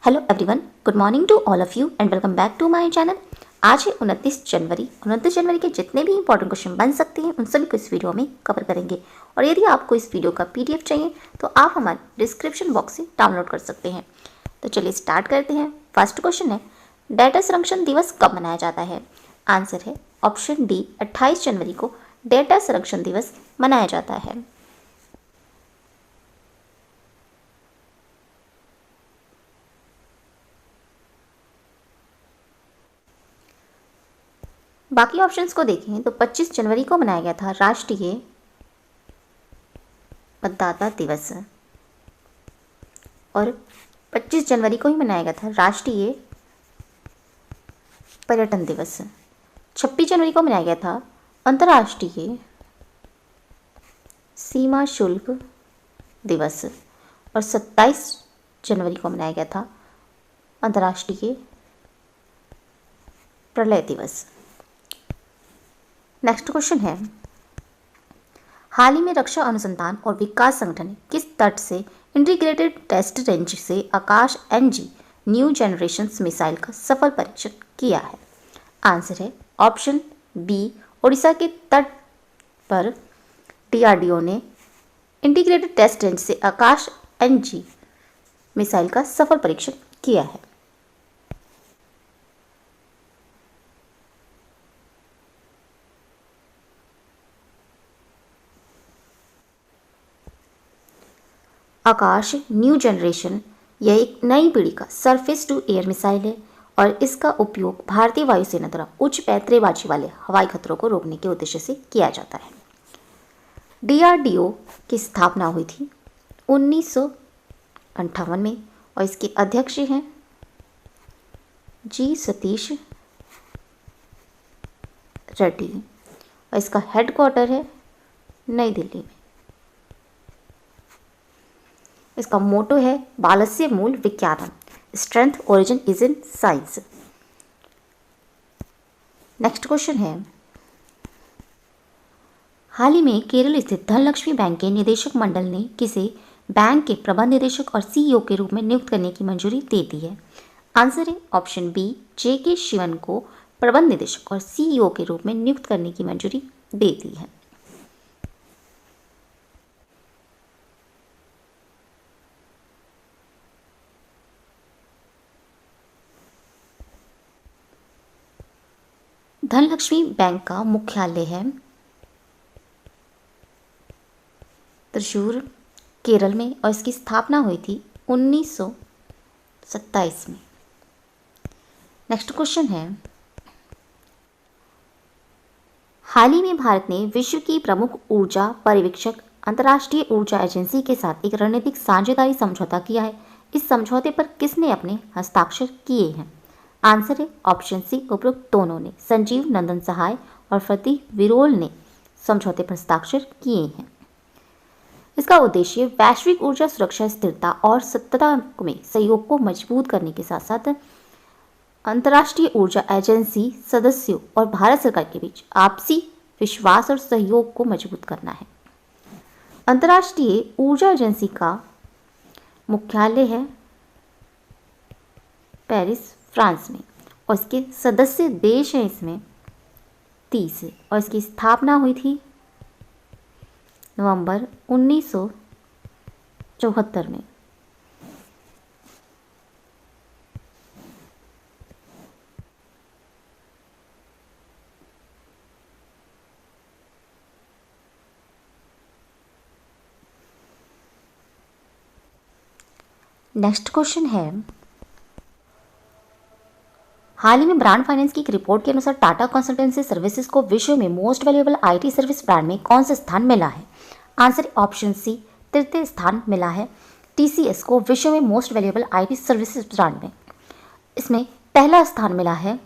Hello everyone, good morning to all of you and welcome back to my channel. आज है 29 जनवरी के जितने भी इंपॉर्टेंट क्वेश्चन बन सकते हैं उन सभी को इस वीडियो में कवर करेंगे। और यदि आपको इस वीडियो का पीडीएफ चाहिए तो आप हमारे डिस्क्रिप्शन बॉक्स से डाउनलोड कर सकते हैं। तो चलिए स्टार्ट करते हैं। फर्स्ट क्वेश्चन है, डेटा संरक्षण दिवस कब मनाया जाता है? आंसर है ऑप्शन डी, 28 जनवरी को डेटा संरक्षण दिवस मनाया जाता है। बाकी ऑप्शंस को देखें तो 25 जनवरी को मनाया गया था राष्ट्रीय मतदाता दिवस, और 25 जनवरी को ही मनाया गया था राष्ट्रीय पर्यटन दिवस। 26 जनवरी को मनाया गया था अंतर्राष्ट्रीय सीमा शुल्क दिवस, और 27 जनवरी को मनाया गया था अंतर्राष्ट्रीय प्रलय दिवस। नेक्स्ट क्वेश्चन है, हाल ही में रक्षा अनुसंधान और विकास संगठन ने किस तट से इंटीग्रेटेड टेस्ट रेंज से आकाश एनजी न्यू जनरेशन मिसाइल का सफल परीक्षण किया है? आंसर है ऑप्शन बी, ओडिशा के तट पर डीआरडीओ ने इंटीग्रेटेड टेस्ट रेंज से आकाश एनजी मिसाइल का सफल परीक्षण किया है। आकाश न्यू जनरेशन यह एक नई पीढ़ी का सरफेस टू एयर मिसाइल है और इसका उपयोग भारतीय वायुसेना द्वारा उच्च पैंतरेबाजी वाले हवाई खतरों को रोकने के उद्देश्य से किया जाता है। डीआरडीओ की स्थापना हुई थी 1958 में और इसके अध्यक्ष हैं जी सतीश रेड्डी, और इसका हेडक्वार्टर है नई दिल्ली में। इसका मोटो है बालस्य मूल विज्ञानम, strength origin is in science. Next question है, हाल ही में केरल स्थित धनलक्ष्मी बैंक के निदेशक मंडल ने किसे बैंक के प्रबंध निदेशक और सीईओ के रूप में नियुक्त करने की मंजूरी दे दी है? आंसर है ऑप्शन बी, जे.के. शिवन को प्रबंध निदेशक और सीईओ के रूप में नियुक्त करने की मंजूरी दे दी है। धनलक्ष्मी बैंक का मुख्यालय है त्रिशूर, केरल में, और इसकी स्थापना हुई थी 1927 में। नेक्स्ट क्वेश्चन है, हाल ही में भारत ने विश्व की प्रमुख ऊर्जा पर्यवेक्षक अंतर्राष्ट्रीय ऊर्जा एजेंसी के साथ एक रणनीतिक साझेदारी समझौता किया है। इस समझौते पर किसने अपने हस्ताक्षर किए हैं? आंसर है ऑप्शन सी, उपरोक्त दोनों ने, संजीव नंदन सहाय और प्रतीक विरोल ने समझौते पर हस्ताक्षर किए हैं। इसका उद्देश्य वैश्विक ऊर्जा सुरक्षा, स्थिरता और सततता में सहयोग को मजबूत करने के साथ साथ अंतर्राष्ट्रीय ऊर्जा एजेंसी सदस्यों और भारत सरकार के बीच आपसी विश्वास और सहयोग को मजबूत करना है। अंतर्राष्ट्रीय ऊर्जा एजेंसी का मुख्यालय है पेरिस, फ्रांस में, और इसके सदस्य देश हैं इसमें 30, और इसकी स्थापना हुई थी नवंबर 1974 में। नेक्स्ट क्वेश्चन है, हाल ही में ब्रांड फाइनेंस की एक रिपोर्ट के अनुसार टाटा कंसल्टेंसी सर्विसेज को विश्व में most valuable IT service brand में कौन सा स्थान मिला है? आंसर ऑप्शन सी, तृतीय स्थान मिला है टीसीएस को विश्व में most valuable IT services brand में। इसमें पहला स्थान मिला है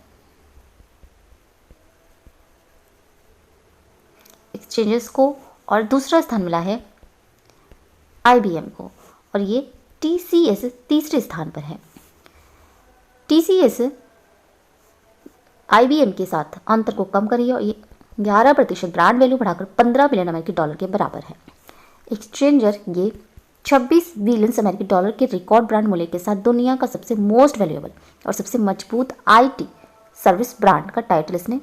एक्सचेंजेस को, और दूसरा स्थान मिला है आईबीएम को, और ये टीसीएस तीसरे स्थान पर है। टीसीएस आईबीएम के साथ अंतर को कम करिए और ये 11% ब्रांड वैल्यू बढ़ाकर $15 बिलियन के बराबर है। एक्सचेंजर ये $26 बिलियन के रिकॉर्ड ब्रांड मूल्य के साथ दुनिया का सबसे मोस्ट वैल्यूएबल और सबसे मजबूत आईटी सर्विस ब्रांड का टाइटल इसने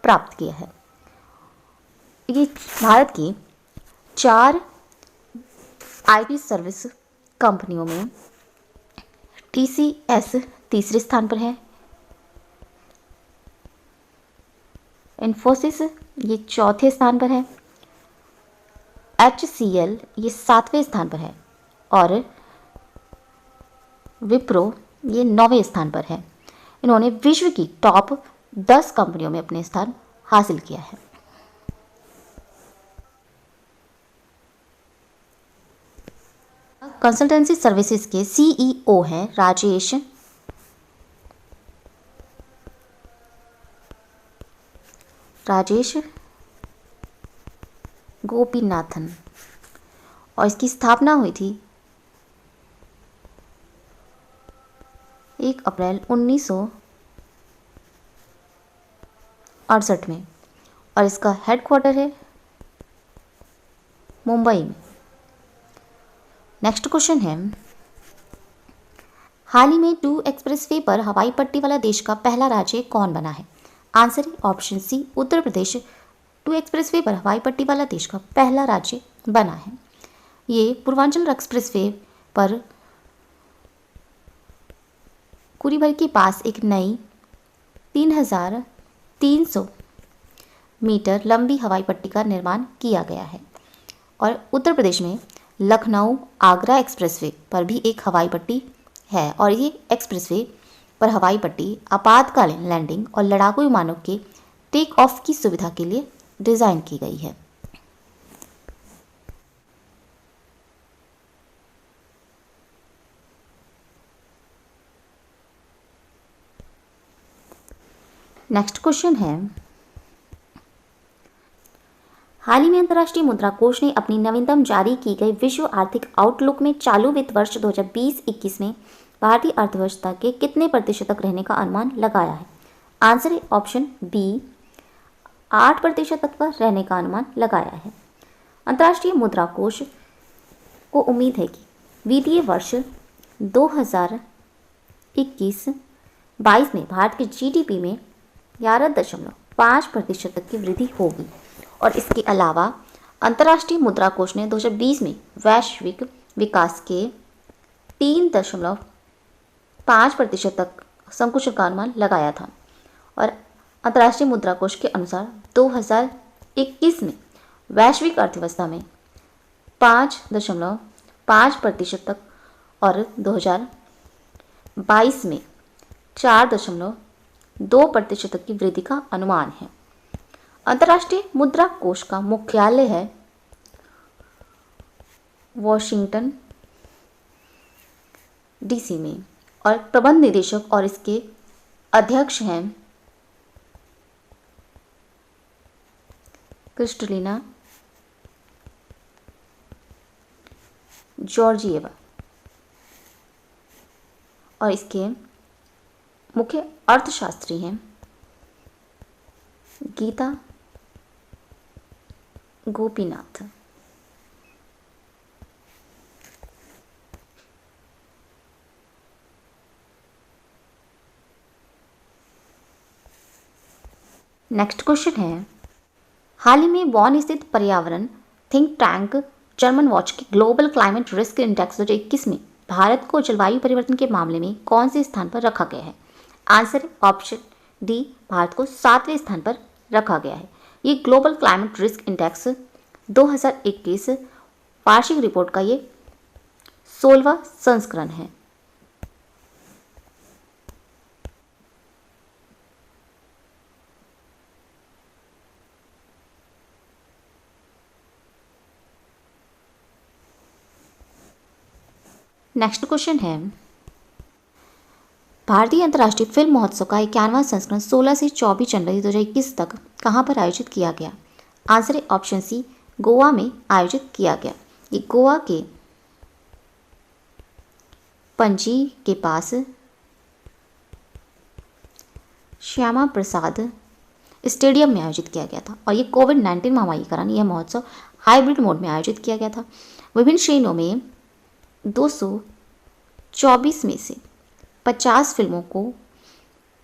प्राप्त किया है। ये भारत की 4 आईटी सर्विस कंपनियों में टीसीएस तीसरे स्थान पर है, इन्फोसिस ये चौथे स्थान पर है, HCL ये 7वें स्थान पर है और विप्रो ये 9वें स्थान पर है। इन्होंने विश्व की टॉप 10 कंपनियों में अपने स्थान हासिल किया है। कंसल्टेंसी सर्विसेज के सीईओ हैं राजेश गोपीनाथन और इसकी स्थापना हुई थी 1 अप्रैल 1968 में और इसका हेडक्वार्टर है मुंबई में। नेक्स्ट क्वेश्चन है, हाल ही में 2 एक्सप्रेसवे पर हवाई पट्टी वाला देश का पहला राज्य कौन बना है? आंसर है ऑप्शन सी उत्तर प्रदेश 2 एक्सप्रेसवे पर हवाई पट्टी वाला देश का पहला राज्य बना है। ये पूर्वांचल एक्सप्रेसवे पर कुरीभर के पास एक नई 3,300 मीटर लंबी हवाई पट्टी का निर्माण किया गया है और उत्तर प्रदेश में लखनऊ आगरा एक्सप्रेसवे पर भी एक हवाई पट्टी है और ये एक्सप्रेसवे पर हवाई पट्टी आपातकालीन लैंडिंग और लड़ाकू विमानों के टेक ऑफ की सुविधा के लिए डिज़ाइन की गई है। नेक्स्ट क्वेश्चन है, हाल ही में अंतर्राष्ट्रीय मुद्रा कोष ने अपनी नवीनतम जारी की गई विश्व आर्थिक आउटलुक में चालू वित्त वर्ष 2020-21 में भारतीय अर्थव्यवस्था के कितने प्रतिशत तक रहने का अनुमान लगाया है? आंसर है ऑप्शन बी 8% तक पर रहने का अनुमान लगाया है। अंतर्राष्ट्रीय मुद्रा कोष को उम्मीद है कि वित्तीय वर्ष 2021-22 में भारत के जीडीपी में 11.5% तक की वृद्धि होगी और इसके अलावा अंतर्राष्ट्रीय मुद्रा कोष ने 2020 में वैश्विक विकास के 3.5% तक संकुचन का अनुमान लगाया था और अंतर्राष्ट्रीय मुद्रा कोष के अनुसार 2021 में वैश्विक अर्थव्यवस्था में 5.5% तक और 2022 में 4.2% तक की वृद्धि का अनुमान है। अंतर्राष्ट्रीय मुद्रा कोष का मुख्यालय है वॉशिंगटन डीसी में और प्रबंध निदेशक और इसके अध्यक्ष हैं क्रिस्टलिना जॉर्जिएवा और इसके मुख्य अर्थशास्त्री हैं गीता गोपीनाथ। नेक्स्ट क्वेश्चन है, हाल ही में बॉन स्थित पर्यावरण थिंक टैंक जर्मन वॉच के ग्लोबल क्लाइमेट रिस्क इंडेक्स 2021 में भारत को जलवायु परिवर्तन के मामले में कौन से स्थान पर रखा गया है? आंसर है ऑप्शन डी भारत को 7वें स्थान पर रखा गया है। ये ग्लोबल क्लाइमेट रिस्क इंडेक्स 2021 वार्षिक रिपोर्ट का ये 16वां संस्करण है। नेक्स्ट क्वेश्चन है, भारतीय अंतर्राष्ट्रीय फिल्म महोत्सव का 51वां संस्करण 16 से 24 जनवरी 2021 तक कहाँ पर आयोजित किया गया? आंसर है ऑप्शन सी गोवा में आयोजित किया गया। ये गोवा के पणजी के पास श्यामा प्रसाद स्टेडियम में आयोजित किया गया था और ये कोविड-19 महामारी के कारण यह महोत्सव हाइब्रिड मोड में आयोजित किया गया था। विभिन्न श्रेणियों में 224 में से 50 फिल्मों को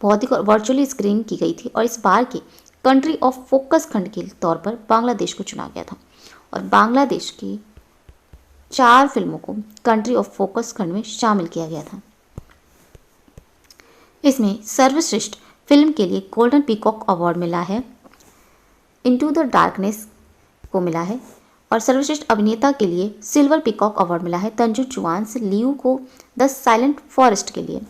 भौतिक और वर्चुअली स्क्रीन की गई थी और इस बार के कंट्री ऑफ फोकस खंड के तौर पर बांग्लादेश को चुना गया था और बांग्लादेश की 4 फिल्मों को कंट्री ऑफ फोकस खंड में शामिल किया गया था। इसमें सर्वश्रेष्ठ फिल्म के लिए गोल्डन पीकॉक अवार्ड मिला है, इनटू द डार्कनेस को मिला है, और सर्वश्रेष्ठ अभिनेता के लिए सिल्वर पीकॉक अवार्ड मिला है तंजू चुआन से लियू को द साइलेंट फॉरेस्ट के लिए,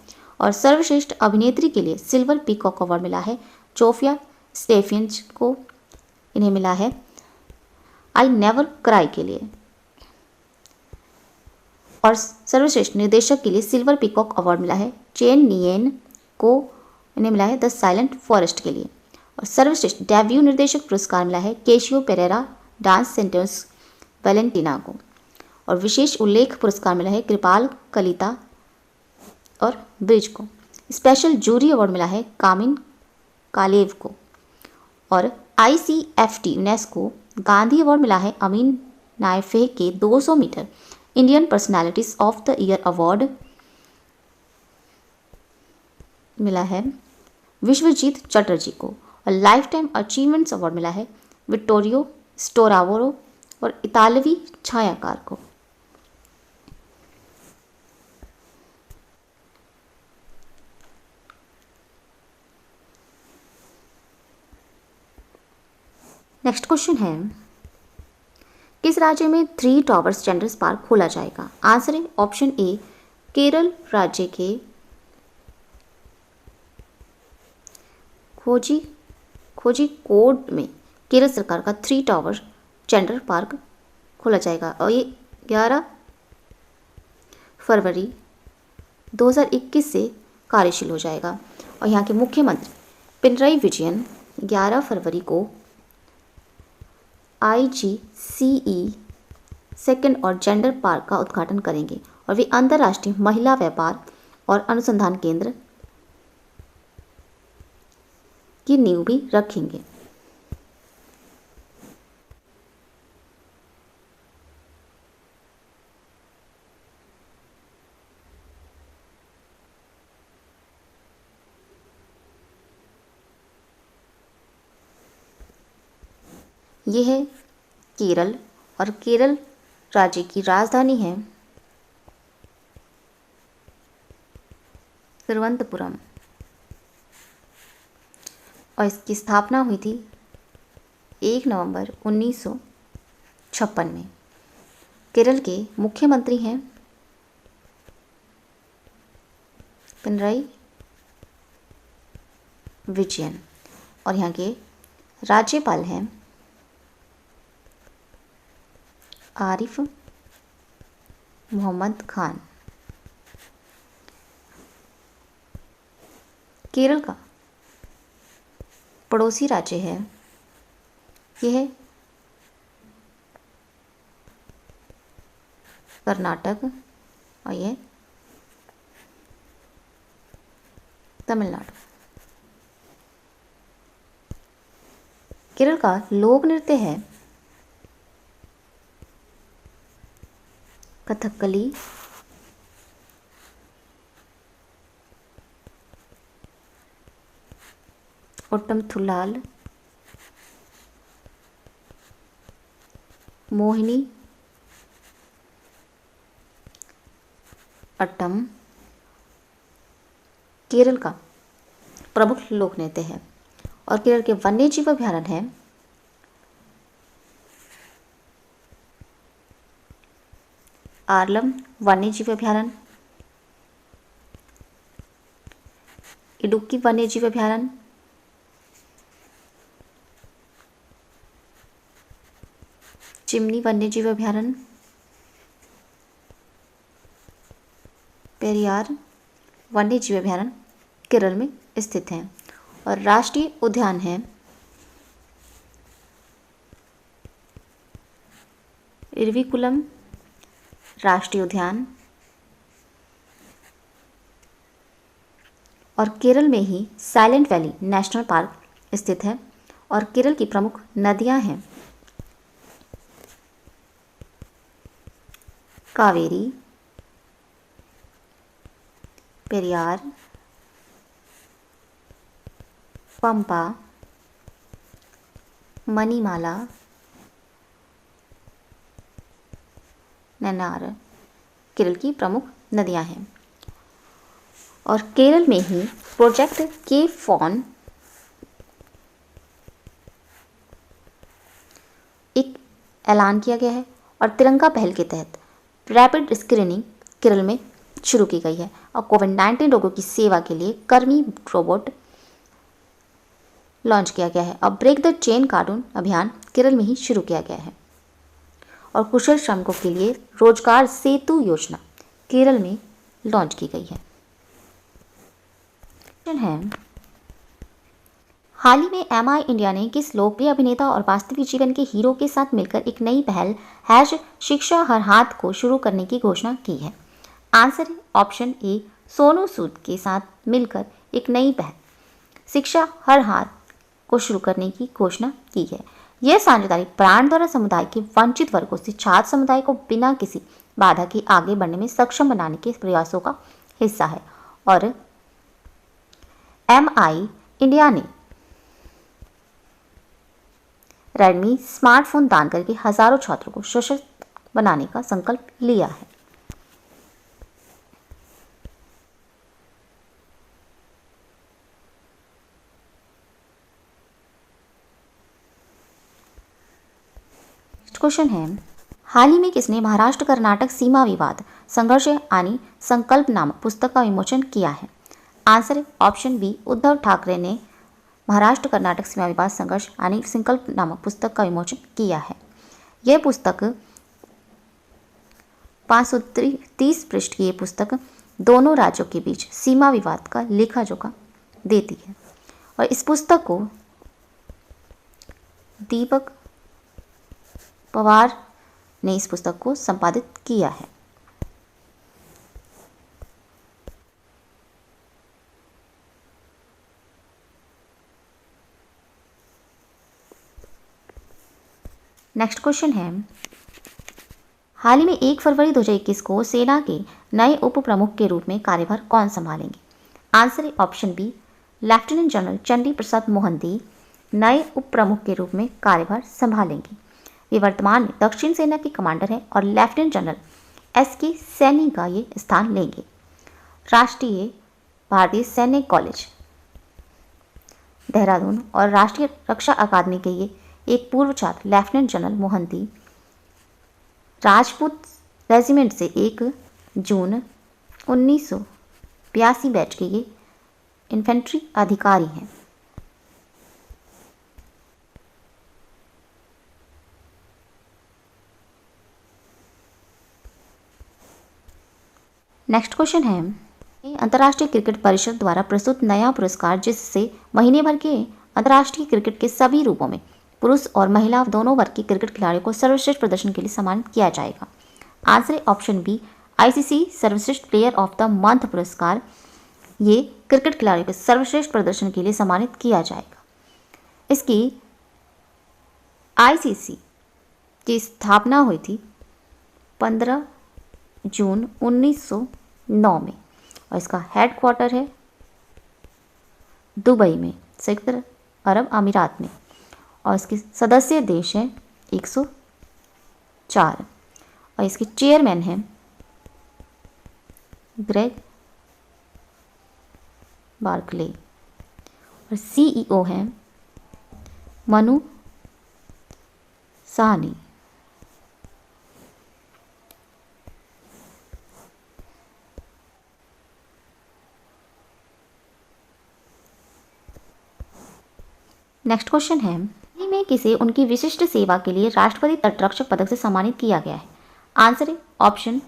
और सर्वश्रेष्ठ अभिनेत्री के लिए सिल्वर पीकॉक अवार्ड मिला है जोफिया स्टेफेंस को। इन्हें मिला है आई नेवर क्राई के लिए, और सर्वश्रेष्ठ निर्देशक के लिए सिल्वर पीकॉक अवार्ड मिला है चेन नियन को। इन्हें मिला है द साइलेंट फॉरेस्ट के लिए, और सर्वश्रेष्ठ डेब्यू निर्देशक पुरस्कार मिला है cashew Pereira dance sentence Valentina को, और विशेष उल्लेख पुरस्कार मिला है कृपाल कलिता और ब्रिज को। स्पेशल जूरी अवार्ड मिला है कामिन कालेव को, और ICFT यूनेस्को गांधी अवार्ड मिला है अमीन नायफे के 200 metre Indian personalities of the year award मिला है विश्वजीत चटर्जी को, और लाइफ टाइम अचीवमेंट्स अवार्ड मिला है विक्टोरियो स्टोरावोरो और इतालवी छायाकार को। नेक्स्ट क्वेश्चन है, किस राज्य में 3 टावर्स चिल्ड्रंस पार्क खोला जाएगा? आंसर है ऑप्शन ए केरल राज्य के कोझिकोड में केरल सरकार का 3 टावर चिल्ड्रन पार्क खोला जाएगा, और ये 11 फरवरी 2021 से कार्यशील हो जाएगा। और यहाँ के मुख्यमंत्री पिनराई विजयन 11 फरवरी को IGCE सेकंड और जेंडर पार्क का उद्घाटन करेंगे, और वे अंतर्राष्ट्रीय महिला व्यापार और अनुसंधान केंद्र की नींव भी रखेंगे। यह है केरल, और केरल राज्य की राजधानी है तिरुवनंतपुरम, और इसकी स्थापना हुई थी 1 नवंबर 1956 में। केरल के मुख्यमंत्री हैं पिनराई विजयन, और यहाँ के राज्यपाल हैं आरिफ मोहम्मद खान। केरल का पड़ोसी राज्य है, यह है कर्नाटक, और यह तमिलनाडु। केरल का लोक नृत्य है कथकली, ओट्टमथुल्लाल, मोहिनी अट्टम केरल का प्रमुख लोक नृत्य है। और केरल के वन्य जीव अभयारण्य है आरलम वन्य जीव अभयारण्य, इडुक्की वन्य जीव अभयारण्य, चिमनी वन्य जीव अभयारण्य, पेरियार वन्य जीव अभयारण्य केरल में स्थित हैं। और राष्ट्रीय उद्यान है इरविकुलम राष्ट्रीय उद्यान, और केरल में ही साइलेंट वैली नेशनल पार्क स्थित है। और केरल की प्रमुख नदियां हैं कावेरी, पेरियार, पंपा, मणिमाला, नेनार केरल की प्रमुख नदियां हैं। और केरल में ही प्रोजेक्ट के फॉन एक ऐलान किया गया है और तिरंगा पहल के तहत रैपिड स्क्रीनिंग केरल में शुरू की गई है और कोविड-19 रोगियों की सेवा के लिए कर्मी रोबोट लॉन्च किया गया है और ब्रेक द चेन कार्टून अभियान केरल में ही शुरू किया गया है और कुशल श्रमिकों के लिए रोजगार सेतु योजना केरल में लॉन्च की गई है। हाल ही में एमआई इंडिया ने किस लोकप्रिय अभिनेता और वास्तविक जीवन के हीरो के साथ मिलकर एक नई पहल शिक्षा हर हाथ को शुरू करने की घोषणा की है? आंसर है ऑप्शन ए, सोनू सूद के साथ मिलकर एक नई पहल शिक्षा हर हाथ को शुरू करने की घोषणा की है। यह साझेदारी प्राण द्वारा समुदाय के वंचित वर्गों से छात्र समुदाय को बिना किसी बाधा के आगे बढ़ने में सक्षम बनाने के प्रयासों का हिस्सा है और एमआई इंडिया ने रेडमी स्मार्टफोन दान करके हजारों छात्रों को सशक्त बनाने का संकल्प लिया है। क्वेश्चन है, हाल ही में किसने महाराष्ट्र कर्नाटक सीमा विवाद संघर्ष यानी संकल्प नामक पुस्तक का विमोचन किया है? आंसर है ऑप्शन बी, उद्धव ठाकरे ने महाराष्ट्र कर्नाटक सीमा विवाद संघर्ष यानी संकल्प नामक पुस्तक का विमोचन किया है। यह पुस्तक 530 पृष्ठ की यह पुस्तक दोनों राज्यों के बीच सीमा विवाद का लेखा जोखा देती है और इस पुस्तक को दीपक पवार ने इस पुस्तक को संपादित किया है। नेक्स्ट क्वेश्चन है, हाल ही में 1 फरवरी 2021 को सेना के नए उप प्रमुख के रूप में कार्यभार कौन संभालेंगे? आंसर है option B, lieutenant general Chandi Prasad Mohanty नए उप प्रमुख के रूप में कार्यभार संभालेंगे। वे वर्तमान में दक्षिण सेना के कमांडर हैं और लेफ्टिनेंट जनरल एस.के. सैनी का ये स्थान लेंगे। राष्ट्रीय भारतीय सैन्य कॉलेज देहरादून और राष्ट्रीय रक्षा अकादमी के ये एक पूर्व छात्र lieutenant general Mohanty Rajput regiment से 1 जून 1982 बैच के ये इन्फेंट्री अधिकारी हैं। नेक्स्ट क्वेश्चन है, अंतर्राष्ट्रीय क्रिकेट परिषद द्वारा प्रस्तुत नया पुरस्कार जिससे महीने भर के अंतर्राष्ट्रीय क्रिकेट के सभी रूपों में पुरुष और महिला दोनों वर्ग के क्रिकेट खिलाड़ियों को सर्वश्रेष्ठ प्रदर्शन के लिए सम्मानित किया जाएगा। आंसर है ऑप्शन बी, आईसीसी सर्वश्रेष्ठ प्लेयर ऑफ द मंथ पुरस्कार ये क्रिकेट खिलाड़ियों के सर्वश्रेष्ठ प्रदर्शन के लिए सम्मानित किया जाएगा। इसकी आईसीसी की स्थापना हुई थी 15 जून 1909 में और इसका हेडक्वार्टर है दुबई में, संयुक्त अरब अमीरात में और इसके सदस्य देश हैं 104 और इसके चेयरमैन हैं ग्रेग बार्कले और सीईओ हैं मनु साहनी। नेक्स्ट क्वेश्चन है, हाल में किसे उनकी विशिष्ट सेवा के लिए राष्ट्रपति तटरक्षक पदक से सम्मानित किया गया है? आंसर है option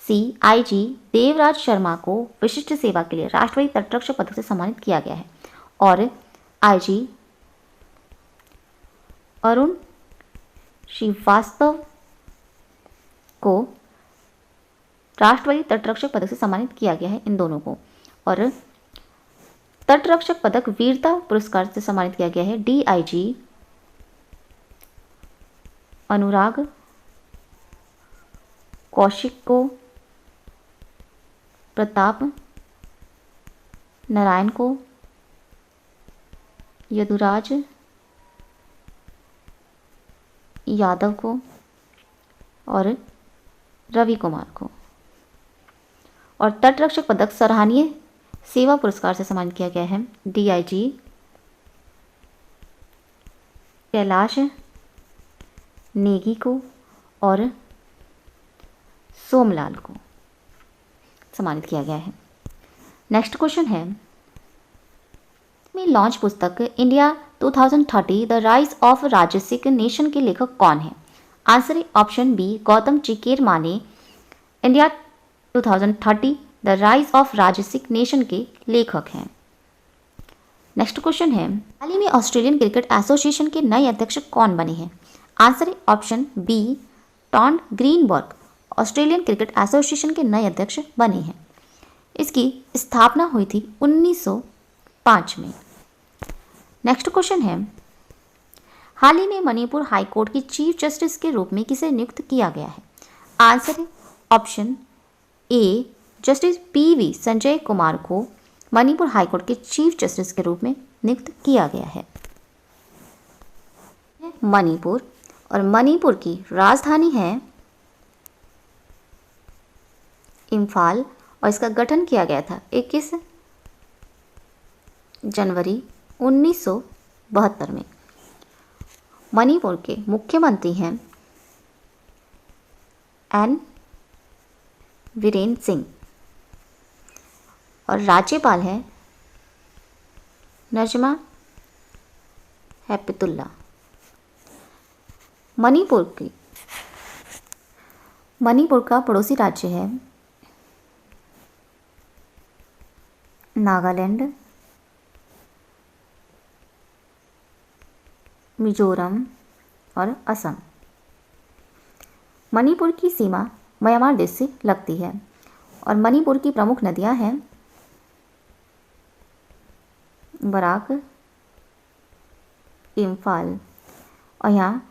C, IG Devraj Sharma को विशिष्ट सेवा के लिए राष्ट्रपति तटरक्षक पदक से सम्मानित किया गया है और आईजी अरुण श्रीवास्तव को राष्ट्रपति तटरक्षक पदक से सम्मानित किया गया है, इन दोनों को। और तटरक्षक पदक वीरता पुरस्कार से सम्मानित किया गया है डीआईजी अनुराग कौशिक को, प्रताप नारायण को, यदुराज यादव को और रवि कुमार को। और तटरक्षक पदक सराहनीय सेवा पुरस्कार से सम्मानित किया गया है डीआईजी कैलाश नेगी को और सोमलाल को सम्मानित किया गया है। नेक्स्ट क्वेश्चन है में लॉन्च पुस्तक इंडिया 2030 द राइज ऑफ राजसिक नेशन के लेखक कौन है? आंसर है ऑप्शन बी गौतम चिकेरमा ने इंडिया 2030 द राइज ऑफ राजसिक नेशन के लेखक हैं। नेक्स्ट क्वेश्चन है हाल ही में ऑस्ट्रेलियन क्रिकेट एसोसिएशन के नए अध्यक्ष कौन बने हैं? आंसर है option B Todd Greenberg Australian cricket association के नए अध्यक्ष बने हैं। इसकी स्थापना हुई थी 1905 में। नेक्स्ट क्वेश्चन है हाल ही में मणिपुर हाई कोर्ट की चीफ जस्टिस के रूप में किसे नियुक्त किया गया है? आंसर है option A justice PV Sanjay Kumar को मणिपुर हाई कोर्ट के चीफ जस्टिस के रूप में नियुक्त किया गया है। मणिपुर और मणिपुर की राजधानी है इम्फाल और इसका गठन किया गया था 21 जनवरी 1972 में। मणिपुर के मुख्यमंत्री हैं एन वीरेन सिंह और राज्यपाल हैं नजमा हेपतुल्ला। मणिपुर का पड़ोसी राज्य है नागालैंड, मिजोरम और असम। मणिपुर की सीमा म्यांमार देश से लगती है और मणिपुर की प्रमुख नदियां हैं बराक, इम्फाल और यहाँ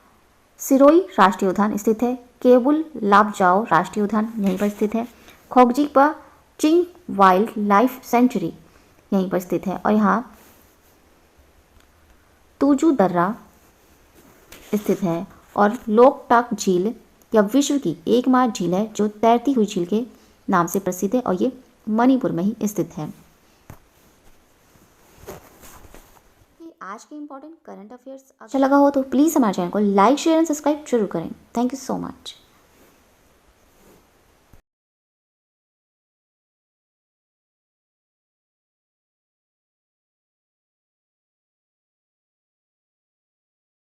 सिरोई राष्ट्रीय उद्यान स्थित है। केबुल लापजाओ राष्ट्रीय उद्यान यहीं पर स्थित है। खोगजिकपा चिंग वाइल्ड लाइफ सेंचुरी यहीं पर स्थित है और यहाँ तुजू दर्रा स्थित है। और लोकटाक झील या विश्व की एकमात्र झील है जो तैरती हुई झील के नाम से प्रसिद्ध है और ये मणिपुर में ही स्थित है। आज के इंपॉर्टेंट करंट अफेयर्स अच्छा लगा हो तो प्लीज़ हमारे चैनल को लाइक शेयर एंड सब्सक्राइब जरूर करें। Thank you so much.